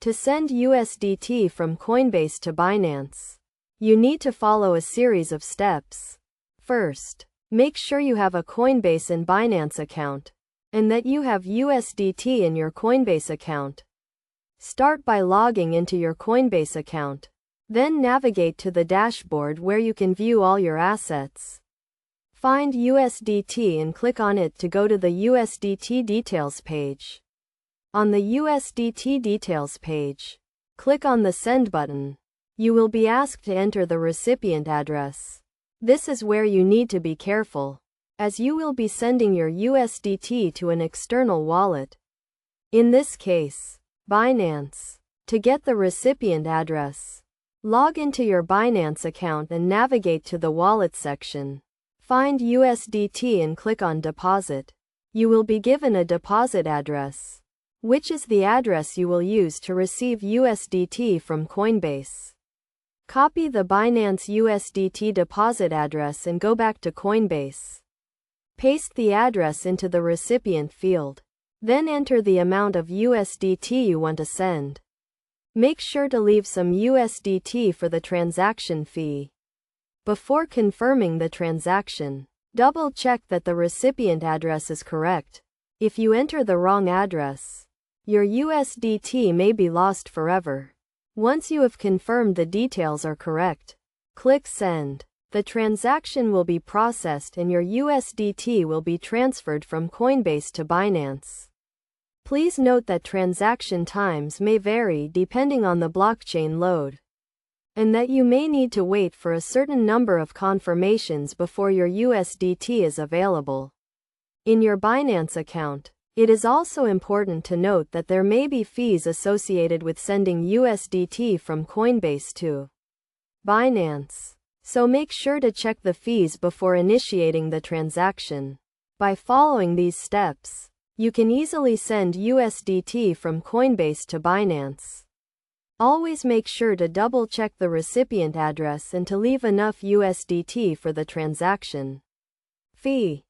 To send USDT from Coinbase to Binance, you need to follow a series of steps. First, make sure you have a Coinbase and Binance account, and that you have USDT in your Coinbase account. Start by logging into your Coinbase account. Then navigate to the dashboard where you can view all your assets. Find USDT and click on it to go to the USDT details page. On the USDT details page, click on the Send button. You will be asked to enter the recipient address. This is where you need to be careful, as you will be sending your USDT to an external wallet. In this case, Binance. To get the recipient address, log into your Binance account and navigate to the Wallet section. Find USDT and click on Deposit. You will be given a deposit address, which is the address you will use to receive USDT from Coinbase. Copy the Binance USDT deposit address and go back to Coinbase. Paste the address into the recipient field. Then enter the amount of USDT you want to send. Make sure to leave some USDT for the transaction fee. Before confirming the transaction, double-check that the recipient address is correct. If you enter the wrong address, your USDT may be lost forever. Once you have confirmed the details are correct, click Send. The transaction will be processed and your USDT will be transferred from Coinbase to Binance. Please note that transaction times may vary depending on the blockchain load, and that you may need to wait for a certain number of confirmations before your USDT is available. In your Binance account, it is also important to note that there may be fees associated with sending USDT from Coinbase to Binance, so make sure to check the fees before initiating the transaction. By following these steps, you can easily send USDT from Coinbase to Binance. Always make sure to double-check the recipient address and to leave enough USDT for the transaction fee.